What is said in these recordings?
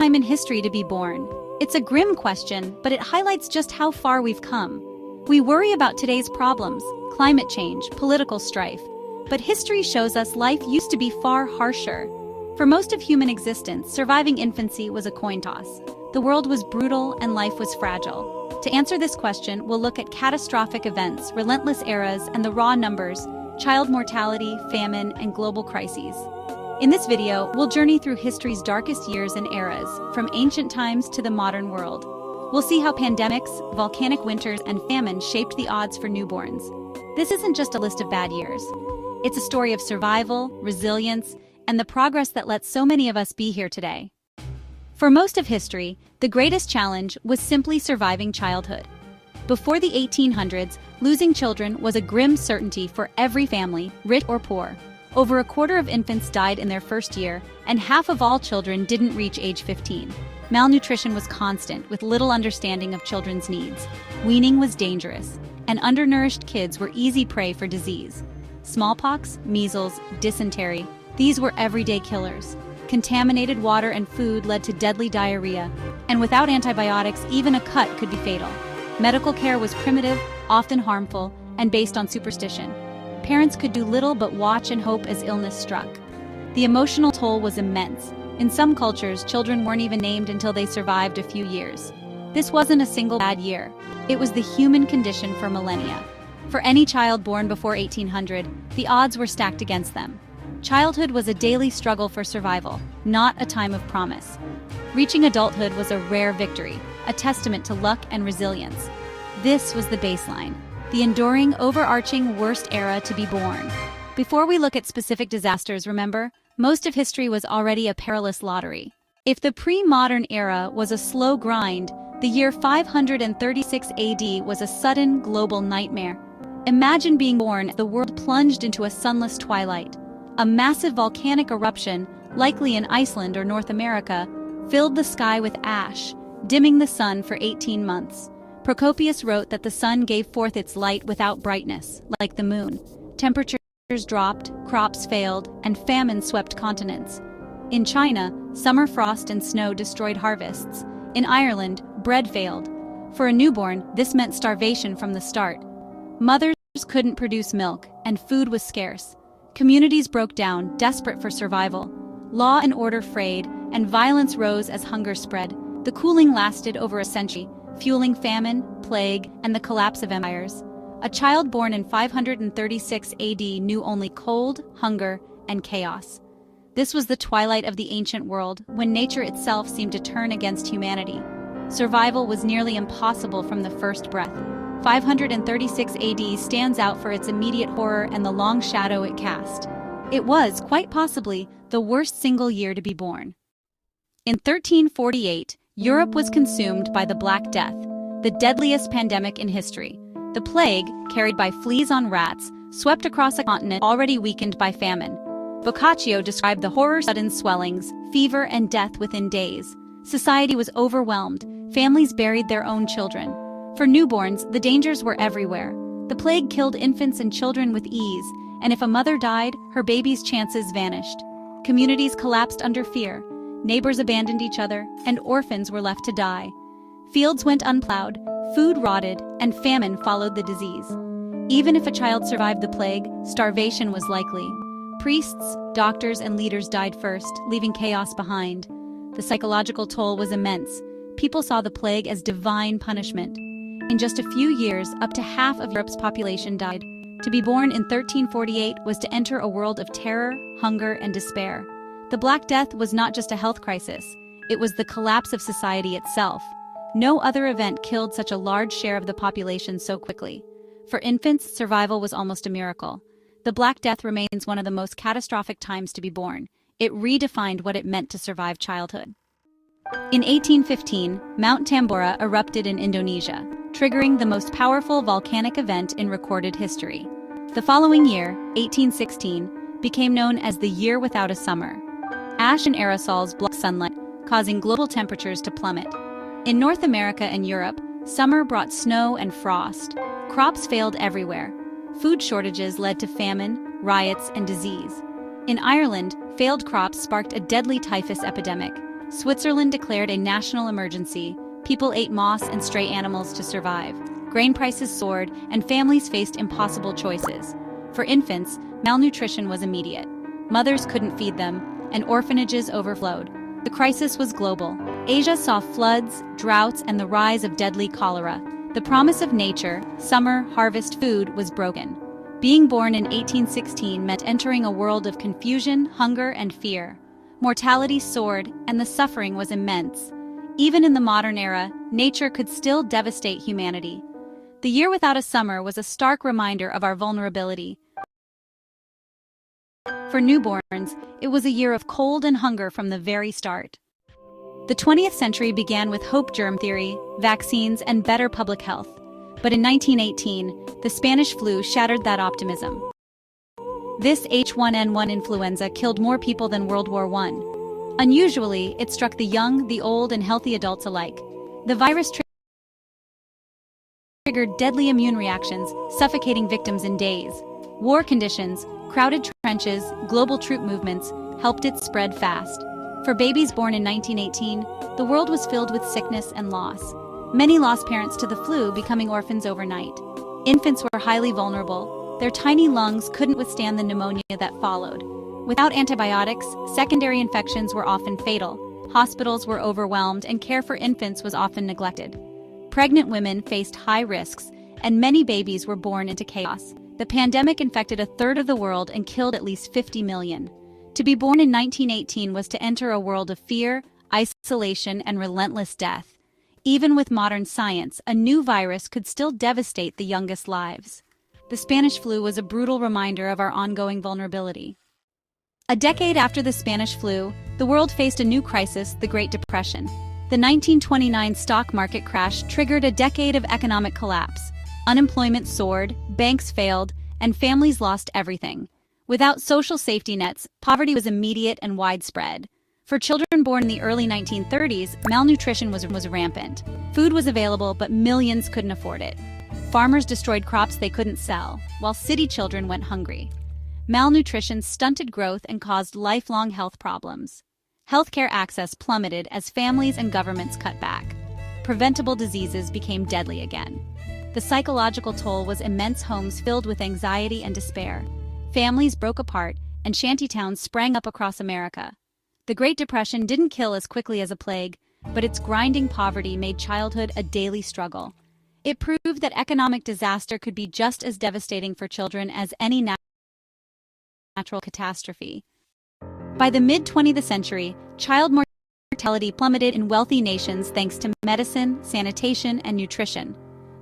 time in history to be born? It's a grim question, but it highlights just how far we've come. We worry about today's problems, climate change, political strife, but history shows us life used to be far harsher. For most of human existence, surviving infancy was a coin toss. The world was brutal and life was fragile. To answer this question, we'll look at catastrophic events, relentless eras, and the raw numbers, child mortality, famine, and global crises. In this video, we'll journey through history's darkest years and eras, from ancient times to the modern world. We'll see how pandemics, volcanic winters, and famine shaped the odds for newborns. This isn't just a list of bad years. It's a story of survival, resilience, and the progress that lets so many of us be here today. For most of history, the greatest challenge was simply surviving childhood. Before the 1800s, losing children was a grim certainty for every family, rich or poor. Over a quarter of infants died in their first year, and half of all children didn't reach age 15. Malnutrition was constant, with little understanding of children's needs. Weaning was dangerous, and undernourished kids were easy prey for disease. Smallpox, measles, dysentery, these were everyday killers. Contaminated water and food led to deadly diarrhea, and without antibiotics, even a cut could be fatal. Medical care was primitive, often harmful, and based on superstition. Parents could do little but watch and hope as illness struck. The emotional toll was immense. In some cultures, children weren't even named until they survived a few years. This wasn't a single bad year. It was the human condition for millennia. For any child born before 1800, the odds were stacked against them. Childhood was a daily struggle for survival, not a time of promise. Reaching adulthood was a rare victory, a testament to luck and resilience. This was the baseline, the enduring, overarching worst era to be born. Before we look at specific disasters, remember, most of history was already a perilous lottery. If the pre-modern era was a slow grind, the year 536 AD was a sudden global nightmare. Imagine being born as the world plunged into a sunless twilight. A massive volcanic eruption, likely in Iceland or North America, filled the sky with ash, dimming the sun for 18 months. Procopius wrote that the sun gave forth its light without brightness, like the moon. Temperatures dropped, crops failed, and famine swept continents. In China, summer frost and snow destroyed harvests. In Ireland, bread failed. For a newborn, this meant starvation from the start. Mothers couldn't produce milk, and food was scarce. Communities broke down, desperate for survival. Law and order frayed, and violence rose as hunger spread. The cooling lasted over a century, fueling famine, plague, and the collapse of empires. A child born in 536 AD knew only cold, hunger, and chaos. This was the twilight of the ancient world, when nature itself seemed to turn against humanity. Survival was nearly impossible from the first breath. 536 AD stands out for its immediate horror and the long shadow it cast. It was, quite possibly, the worst single year to be born. In 1348, Europe was consumed by the Black Death, the deadliest pandemic in history. The plague, carried by fleas on rats, swept across a continent already weakened by famine. Boccaccio described the horror: sudden swellings, fever, and death within days. Society was overwhelmed. Families buried their own children. For newborns, the dangers were everywhere. The plague killed infants and children with ease, and if a mother died, her baby's chances vanished. Communities collapsed under fear. Neighbors abandoned each other, and orphans were left to die. Fields went unplowed, food rotted, and famine followed the disease. Even if a child survived the plague, starvation was likely. Priests, doctors, and leaders died first, leaving chaos behind. The psychological toll was immense. People saw the plague as divine punishment. In just a few years, up to half of Europe's population died. To be born in 1348 was to enter a world of terror, hunger, and despair. The Black Death was not just a health crisis, it was the collapse of society itself. No other event killed such a large share of the population so quickly. For infants, survival was almost a miracle. The Black Death remains one of the most catastrophic times to be born. It redefined what it meant to survive childhood. In 1815, Mount Tambora erupted in Indonesia, triggering the most powerful volcanic event in recorded history. The following year, 1816, became known as the Year Without a Summer. Ash and aerosols blocked sunlight, causing global temperatures to plummet. In North America and Europe, summer brought snow and frost. Crops failed everywhere. Food shortages led to famine, riots, and disease. In Ireland, failed crops sparked a deadly typhus epidemic. Switzerland declared a national emergency. People ate moss and stray animals to survive. Grain prices soared, and families faced impossible choices. For infants, malnutrition was immediate. Mothers couldn't feed them, and orphanages overflowed. The crisis was global. Asia saw floods, droughts, and the rise of deadly cholera. The promise of nature, summer, harvest food, was broken. Being born in 1816 meant entering a world of confusion, hunger, and fear. Mortality soared, and the suffering was immense. Even in the modern era, nature could still devastate humanity. The year without a summer was a stark reminder of our vulnerability. For newborns, it was a year of cold and hunger from the very start. The 20th century began with hope, germ theory, vaccines, and better public health. But in 1918, the Spanish flu shattered that optimism. This H1N1 influenza killed more people than World War I. Unusually, it struck the young, the old, and healthy adults alike. The virus triggered deadly immune reactions, suffocating victims in days. War conditions, crowded trenches, global troop movements helped it spread fast. For babies born in 1918, the world was filled with sickness and loss. Many lost parents to the flu, becoming orphans overnight. Infants were highly vulnerable. Their tiny lungs couldn't withstand the pneumonia that followed. Without antibiotics, secondary infections were often fatal. Hospitals were overwhelmed, and care for infants was often neglected. Pregnant women faced high risks, and many babies were born into chaos. The pandemic infected a third of the world and killed at least 50 million. To be born in 1918 was to enter a world of fear, isolation, and relentless death. Even with modern science, a new virus could still devastate the youngest lives. The Spanish flu was a brutal reminder of our ongoing vulnerability. A decade after the Spanish flu, the world faced a new crisis, the Great Depression. The 1929 stock market crash triggered a decade of economic collapse. Unemployment soared, banks failed, and families lost everything. Without social safety nets, poverty was immediate and widespread. For children born in the early 1930s, malnutrition was rampant. Food was available, but millions couldn't afford it. Farmers destroyed crops they couldn't sell, while city children went hungry. Malnutrition stunted growth and caused lifelong health problems. Healthcare access plummeted as families and governments cut back. Preventable diseases became deadly again. The psychological toll was immense. Homes filled with anxiety and despair. Families broke apart, and shantytowns sprang up across America. The Great Depression didn't kill as quickly as a plague, but its grinding poverty made childhood a daily struggle. It proved that economic disaster could be just as devastating for children as any natural catastrophe. By the mid-20th century, child mortality plummeted in wealthy nations thanks to medicine, sanitation, and nutrition.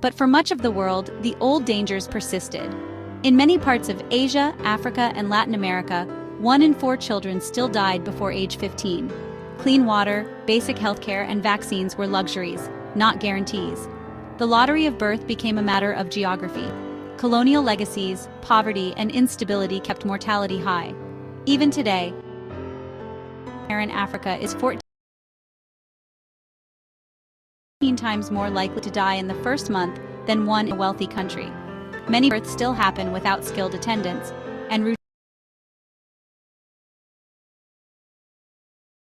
But for much of the world, the old dangers persisted. In many parts of Asia, Africa, and Latin America, 1 in 4 children still died before age 15. Clean water, basic healthcare, and vaccines were luxuries, not guarantees. The lottery of birth became a matter of geography. Colonial legacies, poverty, and instability kept mortality high. Even today, in Africa is 14 times more likely to die in the first month than one in a wealthy country. Many births still happen without skilled attendants, and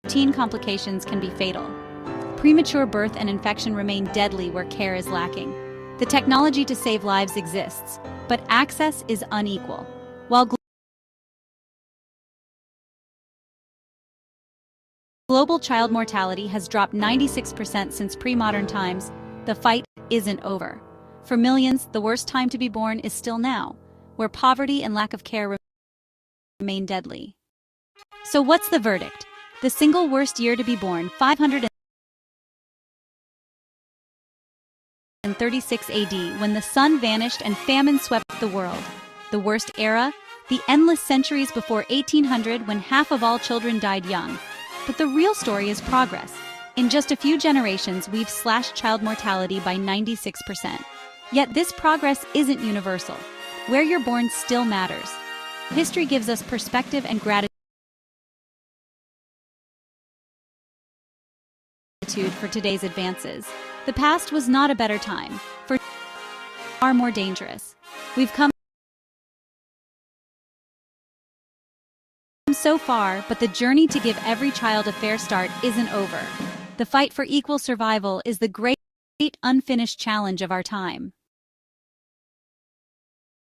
routine complications can be fatal. Premature birth and infection remain deadly where care is lacking. The technology to save lives exists, but access is unequal. While global child mortality has dropped 96% since pre-modern times, the fight isn't over. For millions, the worst time to be born is still now, where poverty and lack of care remain deadly. So what's the verdict? The single worst year to be born, 536 AD, when the sun vanished and famine swept the world. The worst era? The endless centuries before 1800, when half of all children died young. But the real story is progress. In just a few generations, we've slashed child mortality by 96%. Yet this progress isn't universal. Where you're born still matters. History gives us perspective and gratitude for today's advances. The past was not a better time, for far more dangerous. We've come so far, but the journey to give every child a fair start isn't over. The fight for equal survival is the great unfinished challenge of our time.